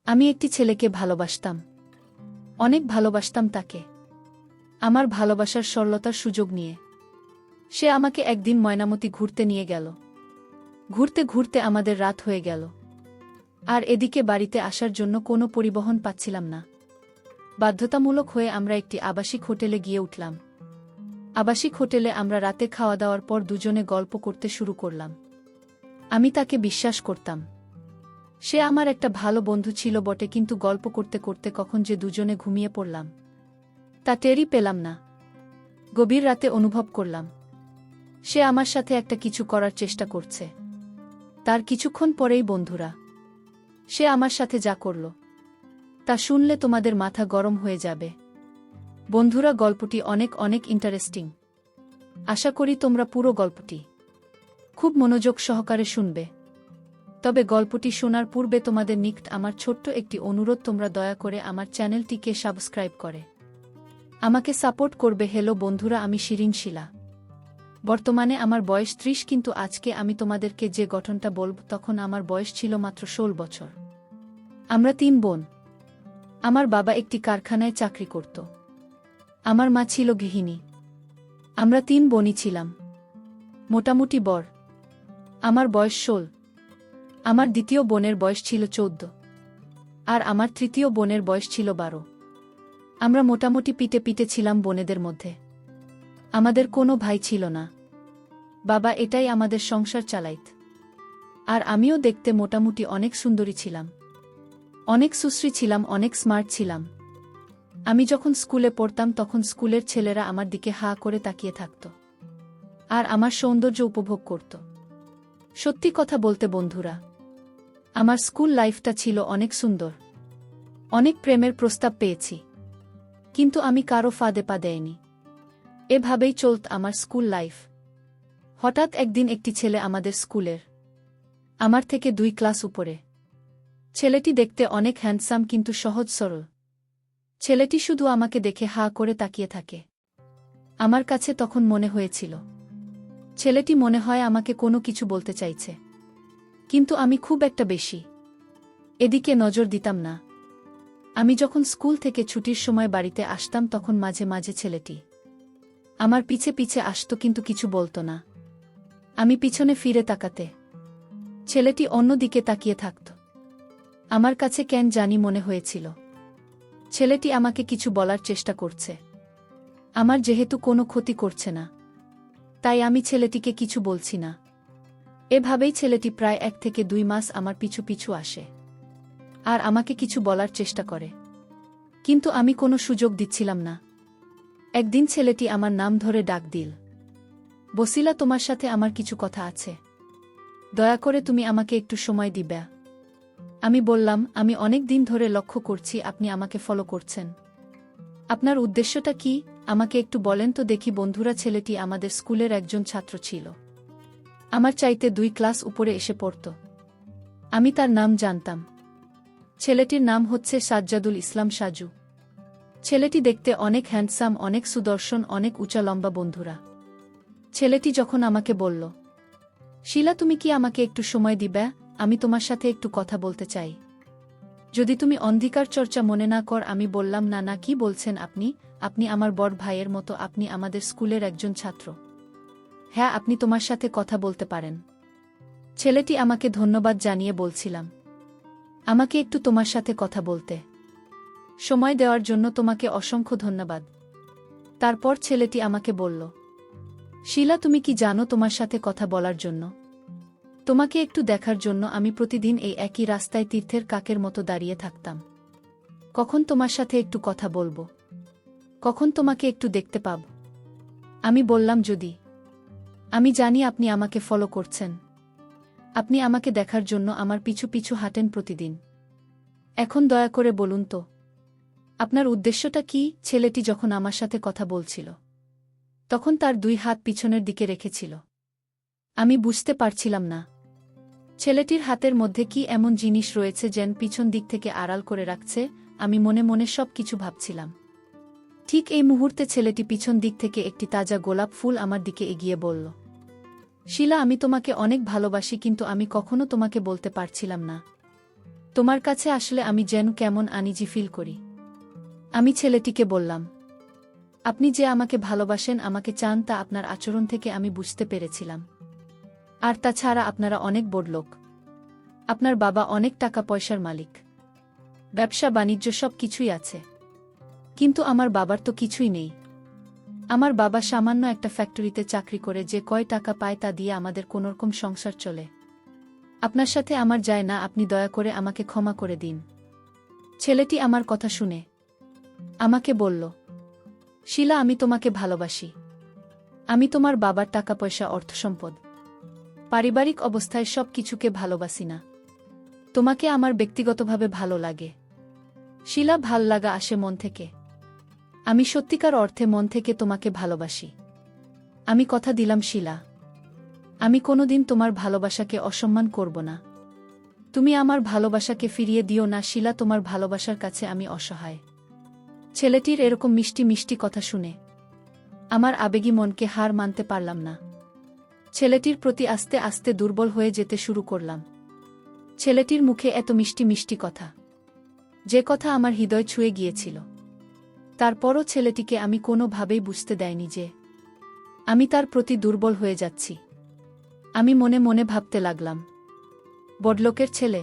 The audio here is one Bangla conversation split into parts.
আমি একটি ছেলেকে ভালোবাসতাম। অনেক ভালোবাসতাম তাকে। আমার ভালোবাসার সরলতার সুযোগ নিয়ে সে আমাকে একদিন ময়নামতি ঘুরতে নিয়ে গেল। ঘুরতে ঘুরতে আমাদের রাত হয়ে গেল। আর এদিকে বাড়িতে আসার জন্য কোনো পরিবহন পাচ্ছিলাম না। বাধ্যতামূলক হয়ে আমরা একটি আবাসিক হোটেলে গিয়ে উঠলাম। আবাসিক হোটেলে আমরা রাতে খাওয়া দাওয়ার পর দুজনে গল্প করতে শুরু করলাম। আমি তাকে বিশ্বাস করতাম। সে আমার একটা ভালো বন্ধু ছিল বটে, কিন্তু গল্প করতে করতে কখন যে দুজনে ঘুমিয়ে পড়লাম তা টেরই পেলাম না। গভীর রাতে অনুভব করলাম সে আমার সাথে একটা কিছু করার চেষ্টা করছে। তার কিছুক্ষণ পরেই বন্ধুরা, সে আমার সাথে যা করল তা শুনলে তোমাদের মাথা গরম হয়ে যাবে। বন্ধুরা, গল্পটি অনেক অনেক ইন্টারেস্টিং। আশা করি তোমরা পুরো গল্পটি খুব মনোযোগ সহকারে শুনবে। তবে গল্পটি শোনার পূর্বে তোমাদের নিকট আমার ছোট্ট একটি অনুরোধ, তোমরা দয়া করে আমার চ্যানেলটিকে সাবস্ক্রাইব করে আমাকে সাপোর্ট করবে। হ্যালো বন্ধুরা, আমি শিরিন শিলা। বর্তমানে আমার বয়স 30, কিন্তু আজকে আমি তোমাদেরকে যে ঘটনাটা বলব তখন আমার বয়স ছিল মাত্র 16 বছর। আমরা 3 বোন। আমার বাবা একটি কারখানায় চাকরি করত। আমার মা ছিল গৃহিণী। আমরা 3 বোনই ছিলাম মোটামুটি বড়। আমার বয়স 16। আমার দ্বিতীয় বোনের বয়স ছিল 14 আর আমার তৃতীয় বোনের বয়স ছিল 12। আমরা মোটামুটি পিটে পিটে ছিলাম বোনেদের মধ্যে। আমাদের কোনো ভাই ছিল না। বাবা এটাই আমাদের সংসার চালাইত। আর আমিও দেখতে মোটামুটি অনেক সুন্দরী ছিলাম, অনেক সুশ্রী ছিলাম, অনেক স্মার্ট ছিলাম। আমি যখন স্কুলে পড়তাম তখন স্কুলের ছেলেরা আমার দিকে হা করে তাকিয়ে থাকত আর আমার সৌন্দর্য উপভোগ করত। সত্যি কথা বলতে বন্ধুরা, আমার স্কুল লাইফটা ছিল অনেক সুন্দর। অনেক প্রেমের প্রস্তাব পেয়েছি, কিন্তু আমি কারো ফাঁদে পা দেয়নি। এভাবেই চলত আমার স্কুল লাইফ। হঠাৎ একদিন একটি ছেলে আমাদের স্কুলের, আমার থেকে 2 ক্লাস উপরে। ছেলেটি দেখতে অনেক হ্যান্ডসাম কিন্তু সহজ সরল। ছেলেটি শুধু আমাকে দেখে হা করে তাকিয়ে থাকে। আমার কাছে তখন মনে হয়েছিল ছেলেটি মনে হয় আমাকে কোনো কিছু বলতে চাইছে, কিন্তু আমি খুব একটা বেশি এদিকে নজর দিতাম না। আমি যখন স্কুল থেকে ছুটির সময় বাড়িতে আসতাম তখন মাঝে মাঝে ছেলেটি আমার পিছে পিছে আসত, কিন্তু কিছু বলতো না। আমি পিছনে ফিরে তাকাতে ছেলেটি অন্য দিকে তাকিয়ে থাকত। আমার কাছে কেন জানি মনে হয়েছিল ছেলেটি আমাকে কিছু বলার চেষ্টা করছে। আমার যেহেতু কোনো ক্ষতি করছে না, তাই আমি ছেলেটিকে কিছু বলছি না। এভাবেই ছেলেটি প্রায় 1 থেকে 2 মাস আমার পিছু পিছু আসে আর আমাকে কিছু বলার চেষ্টা করে, কিন্তু আমি কোনো সুযোগ দিচ্ছিলাম না। একদিন ছেলেটি আমার নাম ধরে ডাক দিল, বসিলা, তোমার সাথে আমার কিছু কথা আছে। দয়া করে তুমি আমাকে একটু সময় দিবে? আমি বললাম, আমি অনেক দিন ধরে লক্ষ্য করছি আপনি আমাকে ফলো করছেন। আপনার উদ্দেশ্যটা কি? আমাকে একটু বলেন তো দেখি। বন্ধুরা, ছেলেটি আমাদের স্কুলের একজন ছাত্র ছিল। আমার চাইতে 2 ক্লাস উপরে এসে পড়ত। আমি তার নাম জানতাম। ছেলেটির নাম হচ্ছে সাজ্জাদুল ইসলাম সাজু। ছেলেটি দেখতে অনেক হ্যান্ডসাম, অনেক সুদর্শন, অনেক উঁচা লম্বা। বন্ধুরা, ছেলেটি যখন আমাকে বলল, শিলা, তুমি কি আমাকে একটু সময় দিবে? আমি তোমার সাথে একটু কথা বলতে চাই। যদি তুমি অন্ধকার চর্চা মনে না কর। আমি বললাম, না না, কি বলছেন আপনি? আপনি আমার বড় ভাইয়ের মতো। আপনি আমাদের স্কুলের একজন ছাত্র। হ্যাঁ, আপনি তোমার সাথে কথা বলতে পারেন। ছেলেটি আমাকে ধন্যবাদ জানিয়ে বলছিলাম, আমাকে একটু তোমার সাথে কথা বলতে সময় দেওয়ার জন্য তোমাকে অসংখ্য ধন্যবাদ। তারপর ছেলেটি আমাকে বলল, শিলা, তুমি কি জানো, তোমার সাথে কথা বলার জন্য, তোমাকে একটু দেখার জন্য আমি প্রতিদিন এই একই রাস্তায় তীর্থের কাকের মতো দাঁড়িয়ে থাকতাম। কখন তোমার সাথে একটু কথা বলবো, কখন তোমাকে একটু দেখতে পাব। আমি বললাম, যদি। আমি জানি আপনি আমাকে ফলো করছেন। আপনি আমাকে দেখার জন্য আমার পিছু পিছু হাঁটেন প্রতিদিন। এখন দয়া করে বলুন তো, আপনার উদ্দেশ্যটা কি? ছেলেটি যখন আমার সাথে কথা বলছিল তখন তার 2 হাত পিছনের দিকে রেখেছিল। আমি বুঝতে পারছিলাম না ছেলেটির হাতের মধ্যে কি এমন জিনিস রয়েছে যেন পিছন দিক থেকে আড়াল করে রাখছে। আমি মনে মনে সব কিছু ভাবছিলাম। ঠিক এই মুহূর্তে ছেলেটি পিছন দিক থেকে একটি তাজা গোলাপ ফুল আমার দিকে এগিয়ে বলল, শিলা, আমি তোমাকে অনেক ভালোবাসি, কিন্তু আমি কখনো তোমাকে বলতে পারছিলাম না। তোমার কাছে আসলে আমি যেন কেমন আনইজি ফিল করি। আমি ছেলেটিকে বললাম, আপনি যে আমাকে ভালোবাসেন, আমাকে চান, তা আপনার আচরণ থেকে আমি বুঝতে পেরেছিলাম। আর তাছাড়া আপনারা অনেক বড়লোক। আপনার বাবা অনেক টাকা পয়সার মালিক, ব্যবসা বাণিজ্য সব কিছুই আছে। কিন্তু আমার বাবার তো কিছুই নেই। আমার বাবা সামান্য একটা ফ্যাক্টরিতে চাকরি করে যে কয় টাকা পায় তা দিয়ে আমাদের কোনোরকম সংসার চলে। আপনার সাথে আমার যায় না, আপনি দয়া করে আমাকে ক্ষমা করে দিন। ছেলেটি আমার কথা শুনে আমাকে বলল, শিলা, আমি তোমাকে ভালোবাসি। আমি তোমার বাবার টাকা পয়সা, অর্থসম্পদ, পারিবারিক অবস্থায় সব কিছুকে ভালোবাসি না। তোমাকে আমার ব্যক্তিগতভাবে ভালো লাগে। শিলা, ভাল লাগা আসে মন থেকে। আমি সত্যিকার অর্থে মন থেকে তোমাকে ভালোবাসি। আমি কথা দিলাম শিলা, আমি কোনোদিন তোমার ভালোবাসাকে অসম্মান করব না। তুমি আমার ভালোবাসাকে ফিরিয়ে দিও না শিলা, তোমার ভালোবাসার কাছে আমি অসহায়। ছেলেটির এরকম মিষ্টি মিষ্টি কথা শুনে আমার আবেগী মনকে হার মানতে পারলাম না। ছেলেটির প্রতি আস্তে আস্তে দুর্বল হয়ে যেতে শুরু করলাম। ছেলেটির মুখে এত মিষ্টি মিষ্টি কথা, যে কথা আমার হৃদয় ছুঁয়ে গিয়েছিল। তারপরও ছেলেটিকে আমি কোনোভাবেই বুঝতে দেয়নি যে আমি তার প্রতি দুর্বল হয়ে যাচ্ছি। আমি মনে মনে ভাবতে লাগলাম, বড়লোকের ছেলে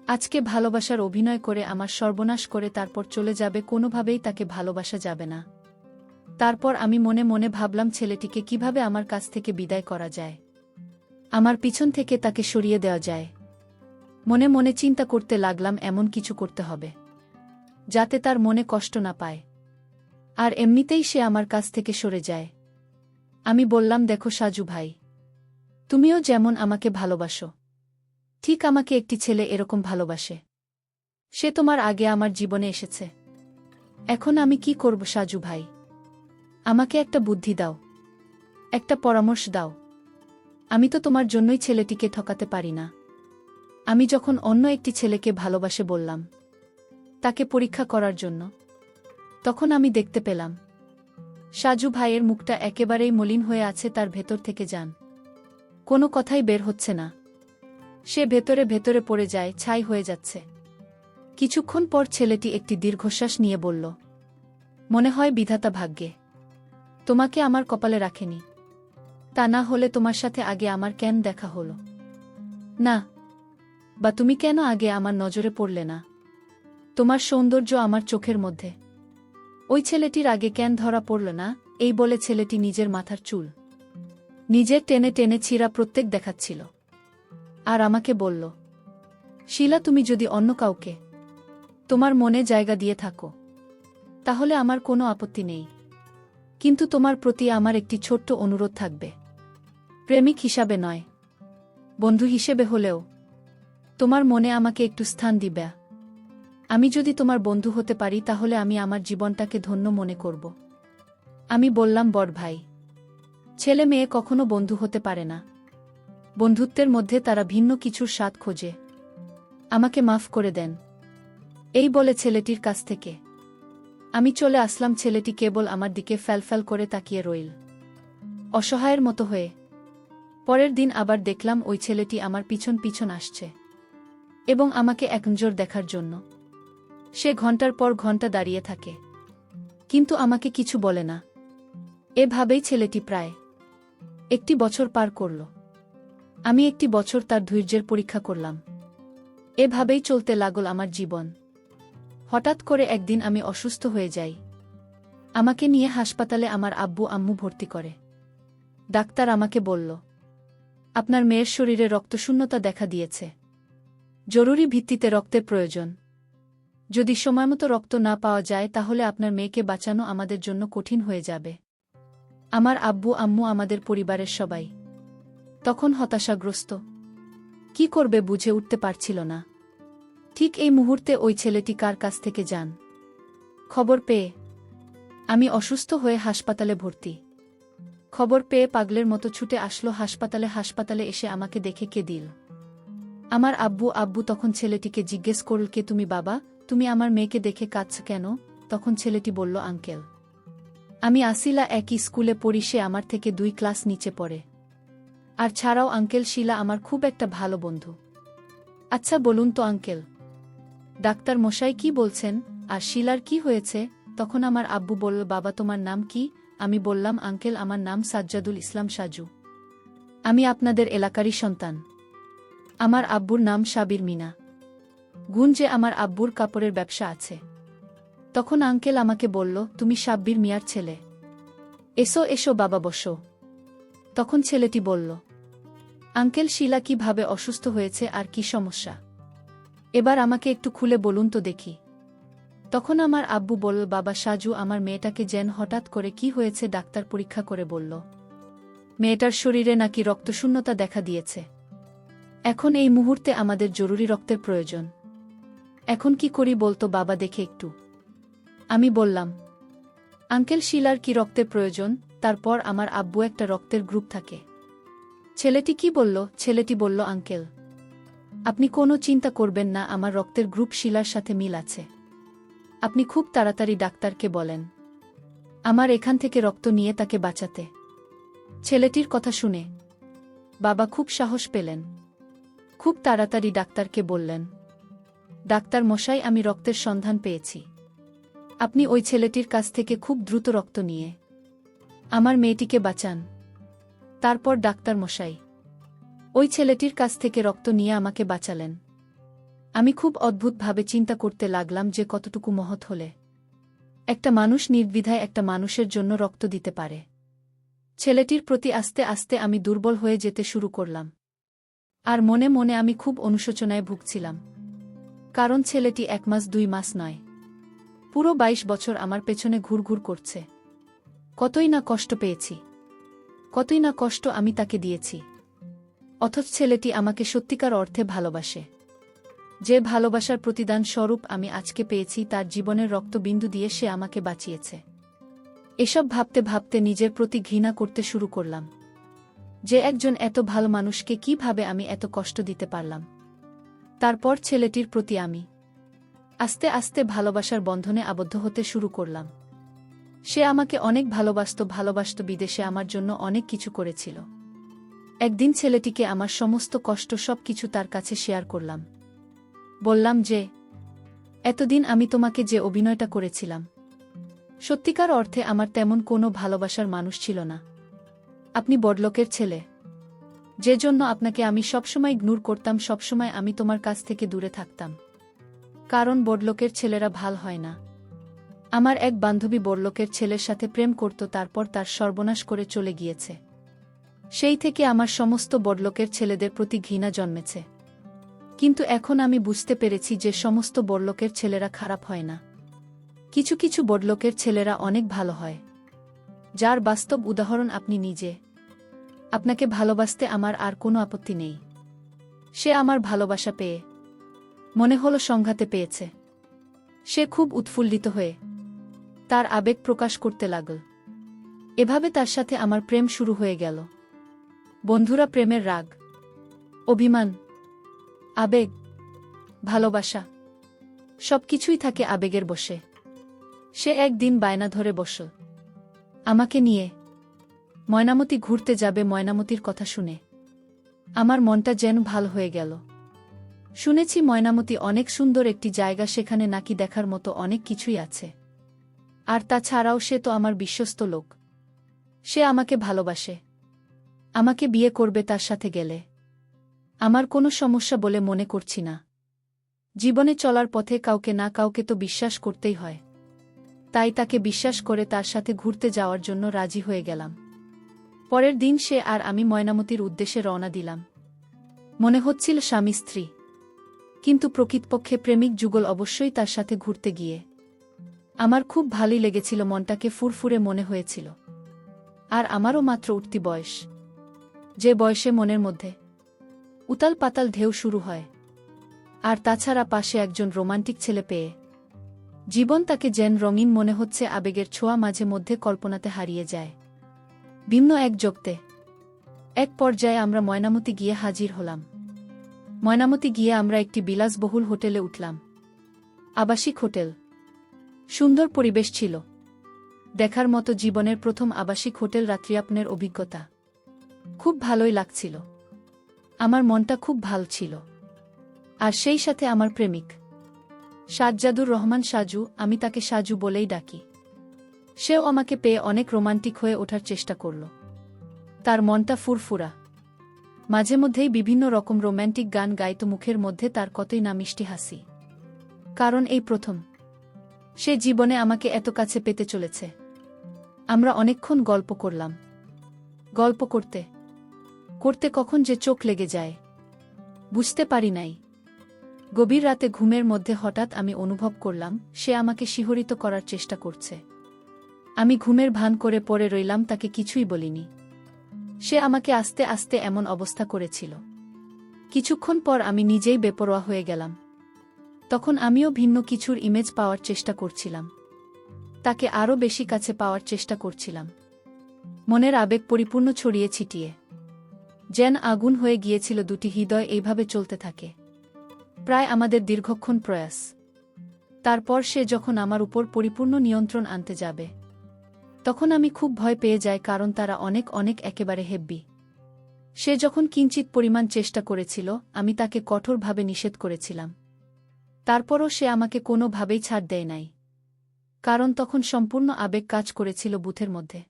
আজকে ভালোবাসার অভিনয় করে আমার সর্বনাশ করে তারপর চলে যাবে, কোনোভাবেই তাকে ভালোবাসা যাবে না। তারপর আমি মনে মনে ভাবলাম ছেলেটিকে কিভাবে আমার কাছ থেকে বিদায় করা যায়, আমার পিছন থেকে তাকে সরিয়ে দেওয়া যায়। মনে মনে চিন্তা করতে লাগলাম এমন কিছু করতে হবে যাতে তার মনে কষ্ট না পায়, আর এমনিতেই সে আমার কাছ থেকে সরে যায়। আমি বললাম, দেখো সাজু ভাই, তুমিও যেমন আমাকে ভালোবাসো, ঠিক আমাকে একটি ছেলে এরকম ভালোবাসে। সে তোমার আগে আমার জীবনে এসেছে। এখন আমি কি করব সাজু ভাই? আমাকে একটা বুদ্ধি দাও, একটা পরামর্শ দাও। আমি তো তোমার জন্যই ছেলেটিকে ঠকাতে পারি না। আমি যখন অন্য একটি ছেলেকে ভালোবাসে বললাম তাকে পরীক্ষা করার জন্য, তখন আমি দেখতে পেলাম সাজু ভাইয়ের মুখটা একেবারেই মলিন হয়ে আছে, তার ভেতর থেকে যান কোনো কথাই বের হচ্ছে না। সে ভেতরে ভেতরে পড়ে যায়, ছাই হয়ে যাচ্ছে। কিছুক্ষণ পর ছেলেটি একটি দীর্ঘশ্বাস নিয়ে বলল, মনে হয় বিধাতা ভাগ্যে তোমাকে আমার কপালে রাখেনি। তা না হলে তোমার সাথে আগে আমার কেন দেখা হলো না, বা তুমি কেন আগে আমার নজরে পড়লে না? তোমার সৌন্দর্য আমার চোখের মধ্যে, ওই ছেলেটির আগে কেন ধরা পড়ল না? এই বলে ছেলেটি নিজের মাথার চুল নিজের টেনে টেনে ছিঁড়া প্রত্যেক দেখাচ্ছিল আর আমাকে বলল, শিলা, তুমি যদি অন্য কাউকে তোমার মনে জায়গা দিয়ে থাকো তাহলে আমার কোনো আপত্তি নেই, কিন্তু তোমার প্রতি আমার একটি ছোট্ট অনুরোধ থাকবে। প্রেমিক হিসাবে নয়, বন্ধু হিসেবে হলেও তোমার মনে আমাকে একটু স্থান দিবে। আমি যদি তোমার বন্ধু হতে পারি তাহলে আমি আমার জীবনটাকে ধন্য মনে করব। আমি বললাম, বড় ভাই, ছেলে মেয়ে কখনো বন্ধু হতে পারে না। বন্ধুত্বের মধ্যে তারা ভিন্ন কিছুর স্বাদ খোঁজে। আমাকে মাফ করে দেন। এই বলে ছেলেটির কাছ থেকে আমি চলে আসলাম। ছেলেটি কেবল আমার দিকে ফ্যালফ্যাল করে তাকিয়ে রইল, অসহায়ের মতো হয়ে। পরের দিন আবার দেখলাম ওই ছেলেটি আমার পিছন পিছন আসছে এবং আমাকে একনজর দেখার জন্য সে ঘন্টার পর ঘন্টা দাঁড়িয়ে থাকে, কিন্তু আমাকে কিছু বলে না। এভাবেই ছেলেটি প্রায় একটি বছর পার করল। আমি একটি বছর তার ধৈর্যের পরীক্ষা করলাম। এভাবেই চলতে লাগল আমার জীবন। হঠাৎ করে একদিন আমি অসুস্থ হয়ে যাই। আমাকে নিয়ে হাসপাতালে আমার আব্বু আম্মু ভর্তি করে। ডাক্তার আমাকে বলল, আপনার মেয়ের শরীরে রক্তশূন্যতা দেখা দিয়েছে, জরুরি ভিত্তিতে রক্তের প্রয়োজন। যদি সময়মতো রক্ত না পাওয়া যায় তাহলে আপনার মেয়েকে বাঁচানো আমাদের জন্য কঠিন হয়ে যাবে। আমার আব্বু আম্মু, আমাদের পরিবারের সবাই তখন হতাশাগ্রস্ত। কি করবে বুঝে উঠতে পারছিল না। ঠিক এই মুহূর্তে ওই ছেলেটি কার কাছ থেকে যান খবর পেয়ে আমি অসুস্থ হয়ে হাসপাতালে ভর্তি। খবর পেয়ে পাগলের মতো ছুটে আসলো হাসপাতালে এসে আমাকে দেখে কে দিল। আমার আব্বু তখন ছেলেটিকে জিজ্ঞেস করল, কে তুমি বাবা? তুমি আমার মেয়েকে দেখে কাঁদছ কেন? তখন ছেলেটি বলল, আঙ্কেল, আমি আসিলা একই স্কুলে পড়ি, সে আমার থেকে 2 ক্লাস নিচে পড়ে। আর ছাড়াও আঙ্কেল, শিলা আমার খুব একটা ভালো বন্ধু। আচ্ছা বলুন তো আঙ্কেল, ডাক্তার মশাই কি বলছেন? আর শিলার কি হয়েছে? তখন আমার আব্বু বলল, বাবা তোমার নাম কি? আমি বললাম, আঙ্কেল আমার নাম সাজ্জাদুল ইসলাম সাজু। আমি আপনাদের এলাকারই সন্তান। আমার আব্বুর নাম সাবির মিনা। গুঞ্জে আমার আব্বুর কাপড়ের ব্যবসা আছে। তখন আঙ্কেল আমাকে বলল, তুমি সাব্বির মিয়ার ছেলে। এসো এসো বাবা বসো। তখন ছেলেটি বলল, আঙ্কেল শিলা কিভাবে অসুস্থ হয়েছে আর কি সমস্যা? এবার আমাকে একটু খুলে বলুন তো দেখি। তখন আমার আব্বু বলল, বাবা সাজু আমার মেয়েটাকে যেন হঠাৎ করে কি হয়েছে ডাক্তার পরীক্ষা করে বলল, মেয়েটার শরীরে নাকি রক্তশূন্যতা দেখা দিয়েছে। এখন এই মুহূর্তে আমাদের জরুরি রক্তের প্রয়োজন। এখন কি করি বলতো বাবা দেখে একটু। আমি বললাম, আঙ্কেল শিলার কি রক্তের প্রয়োজন? তারপর আমার আব্বু একটা রক্তের গ্রুপ থাকে। ছেলেটি কি বলল? ছেলেটি বলল, আঙ্কেল আপনি কোনো চিন্তা করবেন না, আমার রক্তের গ্রুপ শিলার সাথে মিল আছে। আপনি খুব তাড়াতাড়ি ডাক্তারকে বলেন আমার এখান থেকে রক্ত নিয়ে তাকে বাঁচাতে। ছেলেটির কথা শুনে বাবা খুব সাহস পেলেন। খুব তাড়াতাড়ি ডাক্তারকে বললেন, ডাক্তার মশাই আমি রক্তের সন্ধান পেয়েছি। আপনি ওই ছেলেটির কাছ থেকে খুব দ্রুত রক্ত নিয়ে আমার মেয়েটিকে বাঁচান। তারপর ডাক্তার মশাই ওই ছেলেটির কাছ থেকে রক্ত নিয়ে আমাকে বাঁচালেন। আমি খুব অদ্ভুতভাবে চিন্তা করতে লাগলাম যে কতটুকু মহৎ হলে একটা মানুষ নির্দ্বিধায় একটা মানুষের জন্য রক্ত দিতে পারে। ছেলেটির প্রতি আস্তে আস্তে আমি দুর্বল হয়ে যেতে শুরু করলাম। আর মনে মনে আমি খুব অনুশোচনায় ভুগছিলাম। কারণ ছেলেটি 1 মাস 2 মাস নয়, পুরো 22 বছর আমার পেছনে ঘুরঘুর করছে। কতই না কষ্ট পেয়েছি, কতই না কষ্ট আমি তাকে দিয়েছি। অথচ ছেলেটি আমাকে সত্যিকার অর্থে ভালোবাসে। যে ভালোবাসার প্রতিদান স্বরূপ আমি আজকে পেয়েছি, তার জীবনের রক্তবিন্দু দিয়ে সে আমাকে বাঁচিয়েছে। এসব ভাবতে ভাবতে নিজের প্রতি ঘৃণা করতে শুরু করলাম যে একজন এত ভালো মানুষকে কিভাবে আমি এত কষ্ট দিতে পারলাম। তারপর ছেলেটির প্রতি আমি আস্তে আস্তে ভালোবাসার বন্ধনে আবদ্ধ হতে শুরু করলাম। সে আমাকে অনেক ভালোবাসত, বিদেশে আমার জন্য অনেক কিছু করেছিল। একদিন ছেলেটিকে আমার সমস্ত কষ্ট সব কিছু তার কাছে শেয়ার করলাম। বললাম যে এতদিন আমি তোমাকে যে অভিনয়টা করেছিলাম, সত্যিকার অর্থে আমার তেমন কোনো ভালোবাসার মানুষ ছিল না। আপনি বড়লোকের ছেলে, যে জন্য আপনাকে আমি সবসময় ইগনোর করতাম, সবসময় আমি তোমার কাছ থেকে দূরে থাকতাম। কারণ বড়লোকের ছেলেরা ভাল হয় না। আমার এক বান্ধবী বড়লোকের ছেলের সাথে প্রেম করত, তারপর তার সর্বনাশ করে চলে গিয়েছে। সেই থেকে আমার সমস্ত বড়লোকের ছেলেদের প্রতি ঘৃণা জন্মেছে। কিন্তু এখন আমি বুঝতে পেরেছি যে সমস্ত বড়লোকের ছেলেরা খারাপ হয় না। কিছু কিছু বড়লোকের ছেলেরা অনেক ভালো হয়, যার বাস্তব উদাহরণ আপনি নিজে। আপনাকে ভালোবাসতে আমার আর কোনো আপত্তি নেই। সে আমার ভালোবাসা পেয়ে মনে হলো সংঘাতে পেয়েছে। সে খুব উৎফুল্লিত হয়ে তার আবেগ প্রকাশ করতে লাগল। এভাবে তার সাথে আমার প্রেম শুরু হয়ে গেল। বন্ধুরা, প্রেমের রাগ, অভিমান, আবেগ, ভালোবাসা সবকিছুই থাকে আবেগের বশে। সে একদিন বায়না ধরে বসল আমাকে নিয়ে ময়নামতি ঘুরতে যাবে। ময়নামতির কথা শুনে আমার মনটা যেন ভালো হয়ে গেল। শুনেছি ময়নামতি অনেক সুন্দর একটি জায়গা, সেখানে নাকি দেখার মতো অনেক কিছুই আছে। আর তাছাড়াও সে তো আমার বিশ্বস্ত লোক। সে আমাকে ভালোবাসে, আমাকে বিয়ে করবে। তার সাথে গেলে আমার কোনো সমস্যা বলে মনে করছি না। জীবনে চলার পথে কাউকে না কাউকে তো বিশ্বাস করতেই হয়। তাই তাকে বিশ্বাস করে তার সাথে ঘুরতে যাওয়ার জন্য রাজি হয়ে গেলাম। পরের দিন সে আর আমি ময়নামতির উদ্দেশ্যে রওনা দিলাম। মনে হচ্ছিল স্বামী স্ত্রী, কিন্তু প্রকৃতপক্ষে প্রেমিক যুগল অবশ্যই তার সাথে ঘুরতে গিয়ে আমার খুব ভালোই লেগেছিল। মনটাকে ফুরফুরে মনে হয়েছিল। আর আমারও মাত্র উঠতি বয়স, যে বয়সে মনের মধ্যে উতাল পাতাল ঢেউ শুরু হয়। আর তাছাড়া পাশে একজন রোমান্টিক ছেলে পেয়ে জীবন তাকে যেন রঙিন মনে হচ্ছে। আবেগের ছোঁয়া মাঝে মধ্যে কল্পনাতে হারিয়ে যায়। ভিন্ন এক জগতে। এক পর্যায়ে আমরা ময়নামতি গিয়ে হাজির হলাম। ময়নামতি গিয়ে আমরা একটি বিলাসবহুল হোটেলে উঠলাম। আবাসিক হোটেল, সুন্দর পরিবেশ ছিল, দেখার মতো জীবনের প্রথম আবাসিক হোটেল রাত্রিযাপনের অভিজ্ঞতা। খুব ভালোই লাগছিল। আমার মনটা খুব ভালো ছিল। আর সেই সাথে আমার প্রেমিক। সাজ্জাদুর রহমান সাজু, আমি তাকে সাজু বলেই ডাকি। সেও আমাকে পেয়ে অনেক রোমান্টিক হয়ে ওঠার চেষ্টা করল। তার মনটা ফুরফুরা। মাঝে মধ্যেই বিভিন্ন রকম রোম্যান্টিক গান গাইত, মুখের মধ্যে তার কতই না মিষ্টি হাসি। কারণ এই প্রথম সে জীবনে আমাকে এত কাছে পেতে চলেছে। আমরা অনেকক্ষণ গল্প করলাম। গল্প করতে করতে কখন যে চোখ লেগে যায় বুঝতে পারি নাই। গভীর রাতে ঘুমের মধ্যে হঠাৎ আমি অনুভব করলাম সে আমাকে শিহরিত করার চেষ্টা করছে। আমি ঘুমের ভান করে পড়ে রইলাম, তাকে কিছুই বলিনি। সে আমাকে আস্তে আস্তে এমন অবস্থা করেছিল। কিছুক্ষণ পর আমি নিজেই বেপরোয়া হয়ে গেলাম। তখন আমিও ভিন্ন কিছুর ইমেজ পাওয়ার চেষ্টা করছিলাম। তাকে আরও বেশি কাছে পাওয়ার চেষ্টা করছিলাম। মনের আবেগ পরিপূর্ণ ছড়িয়ে ছিটিয়ে যেন আগুন হয়ে গিয়েছিল দুটি হৃদয়। এইভাবে চলতে থাকে প্রায় আমাদের দীর্ঘক্ষণ প্রয়াস। তারপর সে যখন আমার উপর পরিপূর্ণ নিয়ন্ত্রণ আনতে যাবে তখন আমি খুব ভয় পেয়ে যাই, কারণ তারা অনেক অনেক একেবারে হেব্বি। সে যখন কিঞ্চিত পরিমাণ চেষ্টা করেছিল আমি তাকে কঠোরভাবে নিষেধ করেছিলাম। তারপরও সে আমাকে কোনোভাবেই ছাড় দেয় নাই, কারণ তখন সম্পূর্ণ আবেগ কাজ করেছিল বুথের মধ্যে।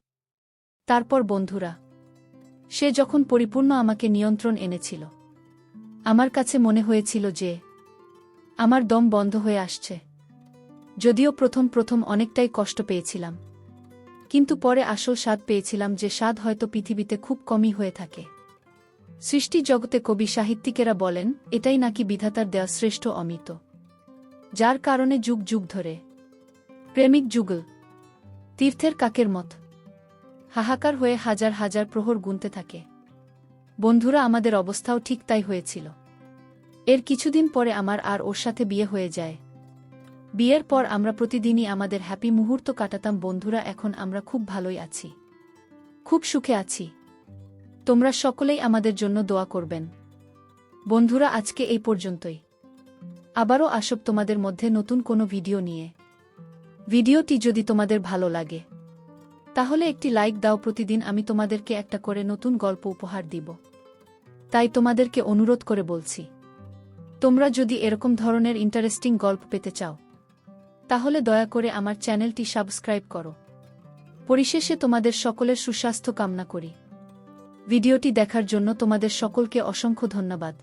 তারপর বন্ধুরা, সে যখন পরিপূর্ণ আমাকে নিয়ন্ত্রণ এনেছিল আমার কাছে মনে হয়েছিল যে আমার দম বন্ধ হয়ে আসছে। যদিও প্রথম প্রথম অনেকটাই কষ্ট পেয়েছিলাম, কিন্তু পরে আসল স্বাদ পেয়েছিলাম, যে স্বাদ হয়তো পৃথিবীতে খুব কমই হয়ে থাকে। সৃষ্টি জগতে কবি সাহিত্যিকেরা বলেন এটাই নাকি বিধাতার দেওয়া শ্রেষ্ঠ অমৃত, যার কারণে যুগ যুগ ধরে প্রেমিক যুগল তীর্থের কাকের মত হাহাকার হয়ে হাজার হাজার প্রহর গুনতে থাকে। বন্ধুরা, আমাদের অবস্থাও ঠিক তাই হয়েছিল। এর কিছুদিন পরে আমার আর ওর সাথে বিয়ে হয়ে যায়। বিয়ের পর আমরা প্রতিদিনই আমাদের হ্যাপি মুহূর্ত কাটাতাম। বন্ধুরা, এখন আমরা খুব ভালোই আছি, খুব সুখে আছি। তোমরা সকলেই আমাদের জন্য দোয়া করবেন। বন্ধুরা, আজকে এই পর্যন্তই। আবারও আসব তোমাদের মধ্যে নতুন কোনো ভিডিও নিয়ে। ভিডিওটি যদি তোমাদের ভালো লাগে তাহলে একটি লাইক দাও। প্রতিদিন আমি তোমাদেরকে একটা করে নতুন গল্প উপহার দিব। তাই তোমাদেরকে অনুরোধ করে বলছি, তোমরা যদি এরকম ধরনের ইন্টারেস্টিং গল্প পেতে চাও তাহলে দয়া করে আমার চ্যানেলটি সাবস্ক্রাইব করো। পরিশেষে তোমাদের সকলের সুস্বাস্থ্য কামনা করি। ভিডিওটি দেখার জন্য তোমাদের সকলকে অসংখ্য ধন্যবাদ।